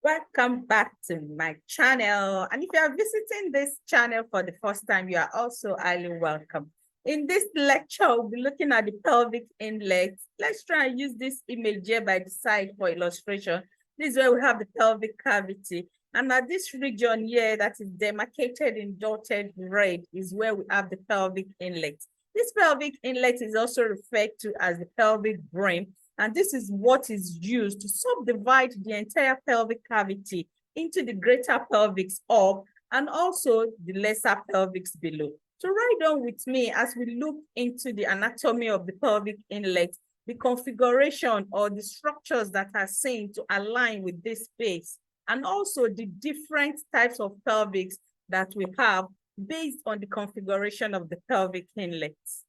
Welcome back to my channel. And if you are visiting this channel for the first time, you are also highly welcome. In this lecture, we'll be looking at the pelvic inlet. Let's try and use this image here by the side for illustration. This is where we have the pelvic cavity. And at this region here that is demarcated in dotted red is where we have the pelvic inlet. This pelvic inlet is also referred to as the pelvic brim. And this is what is used to subdivide the entire pelvic cavity into the greater pelvis up and also the lesser pelvis below. So ride on with me as we look into the anatomy of the pelvic inlet, the configuration or the structures that are seen to align with this space, and also the different types of pelvics that we have based on the configuration of the pelvic inlets.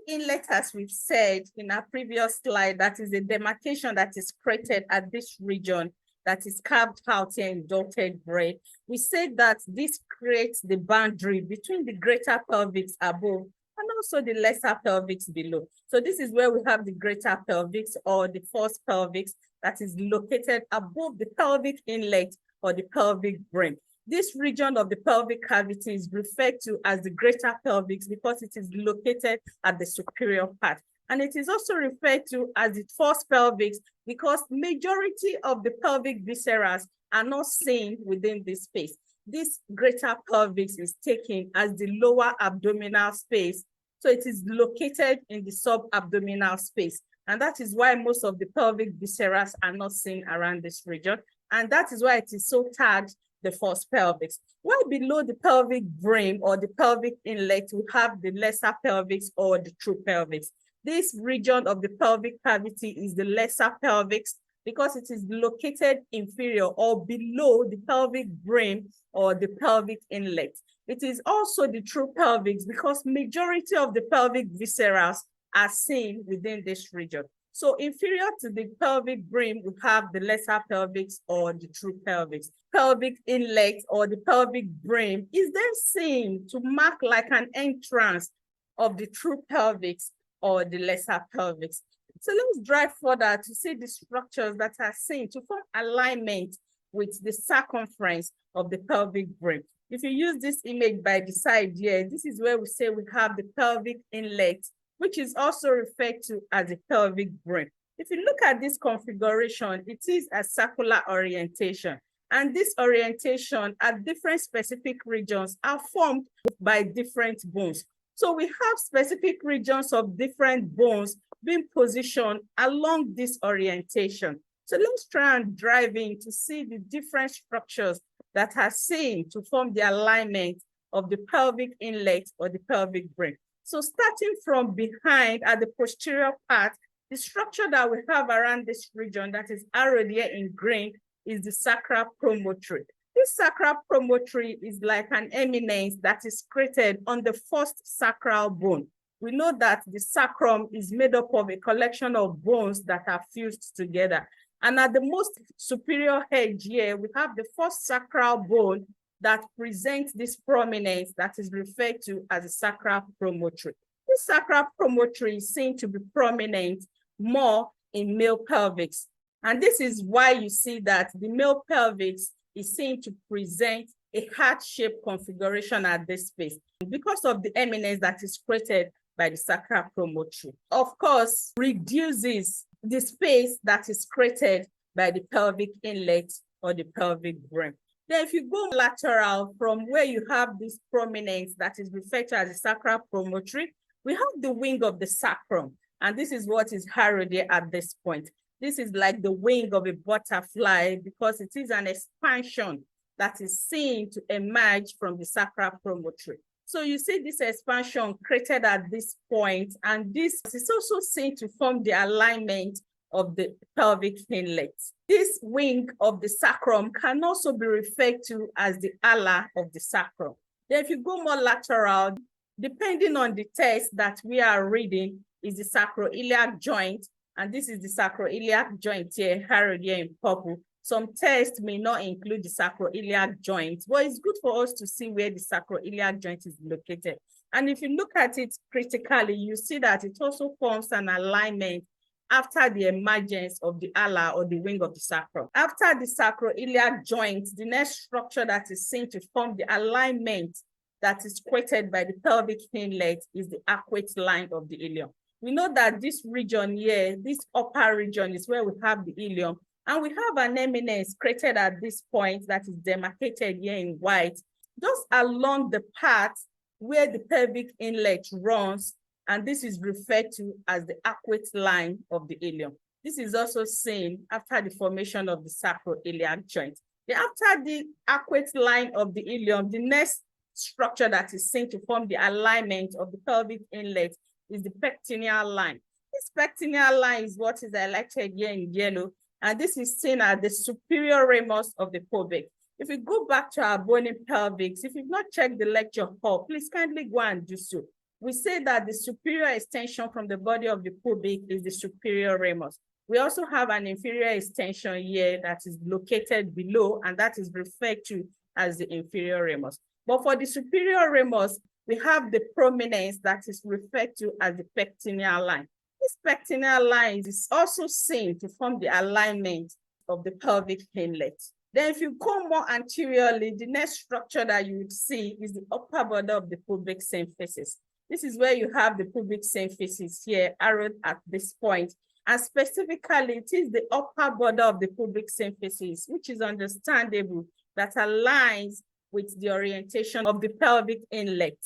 Inlet, as we've said in our previous slide, that is a demarcation that is created at this region that is carved out here in dotted red. We said that this creates the boundary between the greater pelvis above and also the lesser pelvis below. So this is where we have the greater pelvis or the first pelvis that is located above the pelvic inlet or the pelvic brim. This region of the pelvic cavity is referred to as the greater pelvis because it is located at the superior part. And it is also referred to as the first pelvis because majority of the pelvic viscera are not seen within this space. This greater pelvis is taken as the lower abdominal space. So it is located in the subabdominal space. And that is why most of the pelvic viscera are not seen around this region. And that is why it is so tagged the first pelvis. While below the pelvic brim or the pelvic inlet, we have the lesser pelvis or the true pelvis. This region of the pelvic cavity is the lesser pelvis because it is located inferior or below the pelvic brim or the pelvic inlet. It is also the true pelvis because majority of the pelvic viscera are seen within this region. So inferior to the pelvic brim, we have the lesser pelvis or the true pelvis. Pelvic inlet or the pelvic brim is then seen to mark like an entrance of the true pelvis or the lesser pelvis. So let's drive further to see the structures that are seen to form alignment with the circumference of the pelvic brim. If you use this image by the side here, this is where we say we have the pelvic inlet, which is also referred to as a pelvic brim. If you look at this configuration, it is a circular orientation. And this orientation at different specific regions are formed by different bones. So we have specific regions of different bones being positioned along this orientation. So let's try and drive in to see the different structures that are seen to form the alignment of the pelvic inlet or the pelvic brim. So starting from behind at the posterior part, the structure that we have around this region that is arrowed here in green is the sacral promontory. This sacral promontory is like an eminence that is created on the first sacral bone. We know that the sacrum is made up of a collection of bones that are fused together. And at the most superior edge here, we have the first sacral bone that presents this prominence that is referred to as a sacral promontory. This sacral promontory is seen to be prominent more in male pelvis. And this is why you see that the male pelvis is seen to present a heart-shaped configuration at this space because of the eminence that is created by the sacral promontory. Of course, reduces the space that is created by the pelvic inlet or the pelvic brim. Then if you go lateral from where you have this prominence that is referred to as the sacral promontory, we have the wing of the sacrum. And this is what is harrowed here at this point. This is like the wing of a butterfly because it is an expansion that is seen to emerge from the sacral promontory. So you see this expansion created at this point, and this is also seen to form the alignment of the pelvic inlet. This wing of the sacrum can also be referred to as the ala of the sacrum. Then if you go more lateral, depending on the text that we are reading, is the sacroiliac joint, and this is the sacroiliac joint here, harrowed here in purple. Some tests may not include the sacroiliac joint, but it's good for us to see where the sacroiliac joint is located. And if you look at it critically, you see that it also forms an alignment after the emergence of the ala or the wing of the sacrum. After the sacroiliac joint, the next structure that is seen to form the alignment that is created by the pelvic inlet is the arcuate line of the ilium. We know that this region here, this upper region, is where we have the ilium, and we have an eminence created at this point that is demarcated here in white, just along the path where the pelvic inlet runs, and this is referred to as the arcuate line of the ilium. This is also seen after the formation of the sacroiliac joint. Then after the arcuate line of the ilium, the next structure that is seen to form the alignment of the pelvic inlet is the pectineal line. This pectineal line is what is highlighted here in yellow, and this is seen as the superior ramus of the pubic. If we go back to our bony pelvics, if you've not checked the lecture hall, please kindly go and do so. We say that the superior extension from the body of the pubic is the superior ramus. We also have an inferior extension here that is located below, and that is referred to as the inferior ramus. But for the superior ramus, we have the prominence that is referred to as the pectineal line. This pectineal line is also seen to form the alignment of the pelvic inlet. Then if you go more anteriorly, the next structure that you would see is the upper border of the pubic symphysis. This is where you have the pubic symphysis here, arrowed at this point. And specifically, it is the upper border of the pubic symphysis, which is understandable, that aligns with the orientation of the pelvic inlet.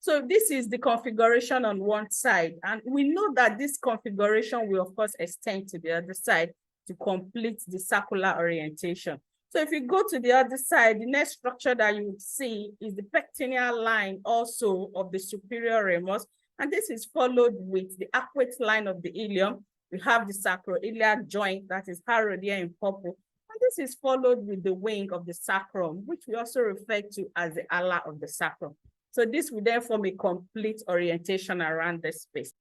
So this is the configuration on one side. And we know that this configuration will, of course, extend to the other side to complete the circular orientation. So if you go to the other side, the next structure that you would see is the pectineal line also of the superior ramus. And this is followed with the arcuate line of the ilium. We have the sacroiliac joint that is harrowed here in purple. And this is followed with the wing of the sacrum, which we also refer to as the ala of the sacrum. So this will then form a complete orientation around the space.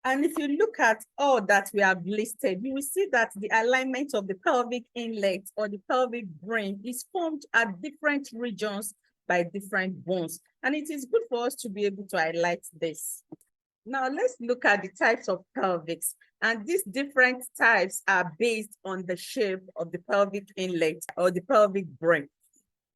And if you look at all that we have listed, you will see that the alignment of the pelvic inlet or the pelvic brim is formed at different regions by different bones. And it is good for us to be able to highlight this. Now let's look at the types of pelvics. And these different types are based on the shape of the pelvic inlet or the pelvic brim.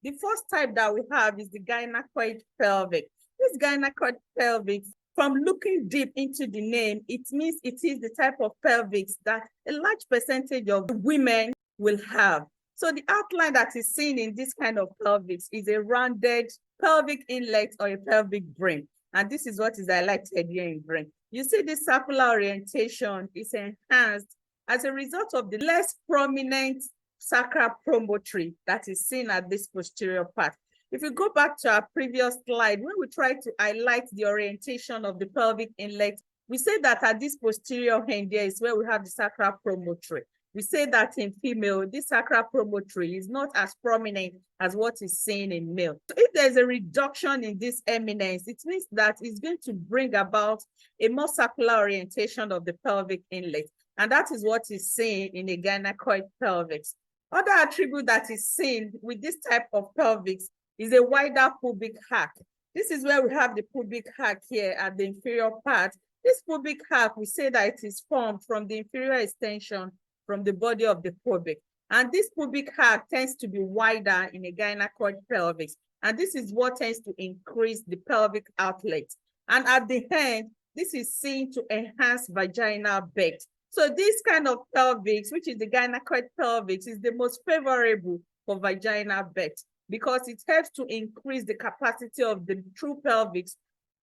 The first type that we have is the gynecoid pelvic. This gynecoid pelvic, from looking deep into the name, it means it is the type of pelvics that a large percentage of women will have. So the outline that is seen in this kind of pelvics is a rounded pelvic inlet or a pelvic brim. And this is what is highlighted here in brim. You see this circular orientation is enhanced as a result of the less prominent sacral promontory that is seen at this posterior part. If you go back to our previous slide, when we try to highlight the orientation of the pelvic inlet, we say that at this posterior end there is where we have the sacral promontory. We say that in female, this sacral promontory is not as prominent as what is seen in male. So if there's a reduction in this eminence, it means that it's going to bring about a more circular orientation of the pelvic inlet. And that is what is seen in a gynecoid pelvis. Other attribute that is seen with this type of pelvics is a wider pubic hack. This is where we have the pubic hack here at the inferior part. This pubic hack, we say that it is formed from the inferior extension from the body of the pubic. And this pubic hack tends to be wider in a gynecoid pelvis. And this is what tends to increase the pelvic outlet. And at the end, this is seen to enhance vaginal birth. So this kind of pelvis, which is the gynecoid pelvis, is the most favorable for vaginal birth because it helps to increase the capacity of the true pelvis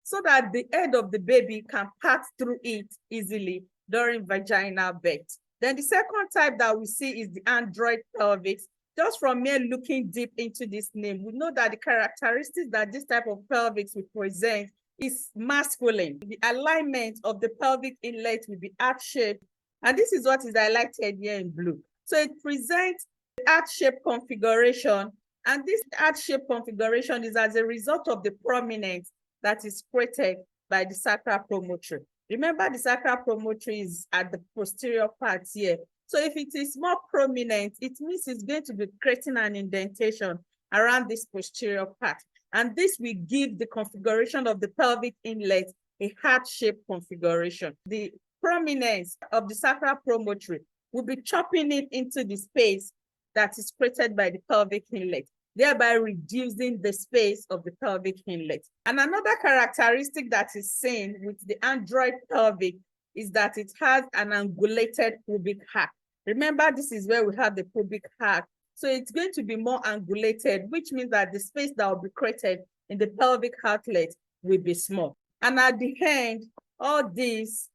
so that the head of the baby can pass through it easily during vaginal birth. Then the second type that we see is the android pelvis. Just from mere looking deep into this name, we know that the characteristics that this type of pelvis will present is masculine. The alignment of the pelvic inlet will be heart-shaped, and this is what is highlighted here in blue. So it presents the heart-shaped configuration, and this heart-shaped configuration is as a result of the prominence that is created by the sacral promontory. Remember, the sacral promontory is at the posterior part here, So if it is more prominent, it means it's going to be creating an indentation around this posterior part. And this will give the configuration of the pelvic inlet a heart-shaped configuration. The prominence of the sacral promontory will be chopping it into the space that is created by the pelvic inlet, thereby reducing the space of the pelvic inlet. And another characteristic that is seen with the android pelvic is that it has an angulated pubic hack. Remember, this is where we have the pubic hack. So it's going to be more angulated, which means that the space that will be created in the pelvic outlet will be small. And at the end, all this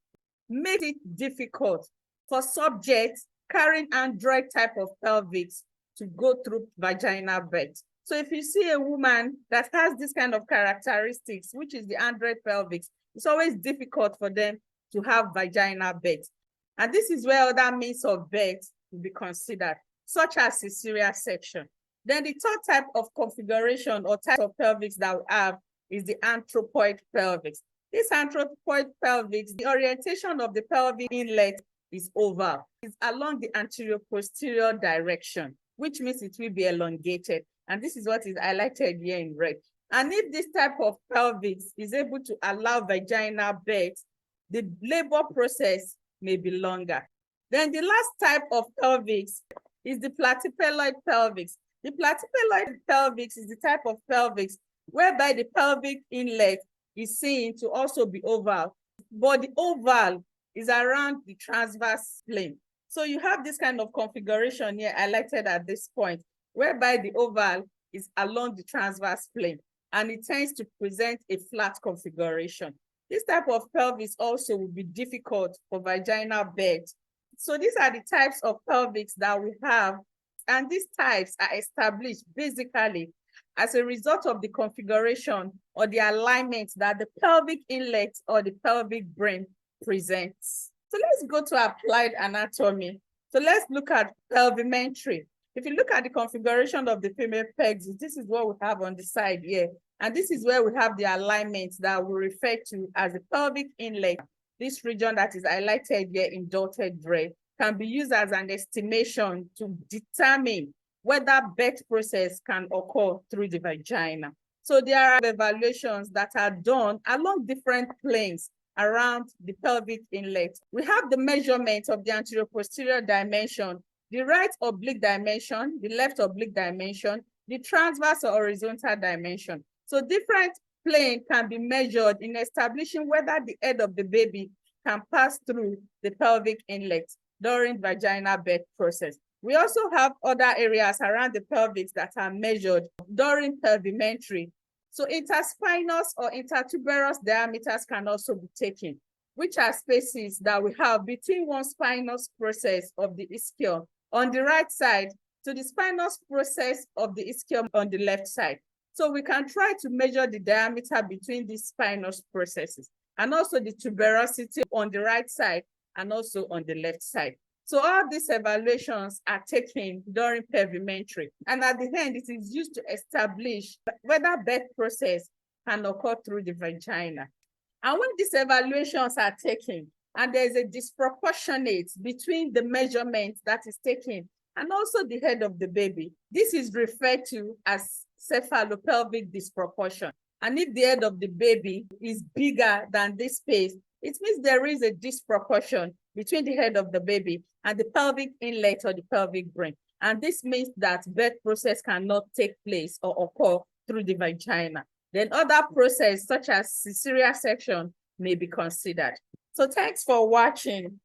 makes it difficult for subjects carrying android type of pelvics to go through vaginal birth. So if you see a woman that has this kind of characteristics, which is the android pelvics, it's always difficult for them to have vaginal birth. And this is where other means of birth will be considered, such as cesarean section. Then the third type of configuration or type of pelvics that we have is the anthropoid pelvics. This anthropoid pelvics, the orientation of the pelvic inlet is oval. It's along the anterior-posterior direction, which means it will be elongated. And this is what is highlighted here in red. And if this type of pelvis is able to allow vaginal birth, the labor process may be longer. Then the last type of pelvics is the platypeloid pelvics. The platypeloid pelvics is the type of pelvics whereby the pelvic inlet is seen to also be oval, but the oval is around the transverse plane. So you have this kind of configuration here highlighted at this point, whereby the oval is along the transverse plane, and it tends to present a flat configuration. This type of pelvis also will be difficult for vaginal birth. So these are the types of pelvics that we have, and these types are established basically as a result of the configuration or the alignment that the pelvic inlet or the pelvic brim presents. So let's go to applied anatomy. So let's look at pelvimetry. If you look at the configuration of the female pegs, this is what we have on the side here. And this is where we have the alignment that we refer to as the pelvic inlet. This region that is highlighted here in dotted red can be used as an estimation to determine whether birth process can occur through the vagina. So there are evaluations that are done along different planes around the pelvic inlet. We have the measurement of the anterior-posterior dimension, the right oblique dimension, the left oblique dimension, the transverse or horizontal dimension. So different planes can be measured in establishing whether the head of the baby can pass through the pelvic inlet during vaginal birth process. We also have other areas around the pelvis that are measured during pelvimetry. So interspinous or intertuberous diameters can also be taken, which are spaces that we have between one spinous process of the ischium on the right side to the spinous process of the ischium on the left side. So we can try to measure the diameter between these spinous processes and also the tuberosity on the right side and also on the left side. So all these evaluations are taken during pelvimetry. And at the end, it is used to establish whether birth process can occur through the vagina. And when these evaluations are taken, and there's a disproportionate between the measurement that is taken and also the head of the baby, this is referred to as cephalopelvic disproportion. And if the head of the baby is bigger than this space, it means there is a disproportion between the head of the baby and the pelvic inlet or the pelvic brim. And this means that birth process cannot take place or occur through the vagina. Then other processes such as cesarean section may be considered. So thanks for watching.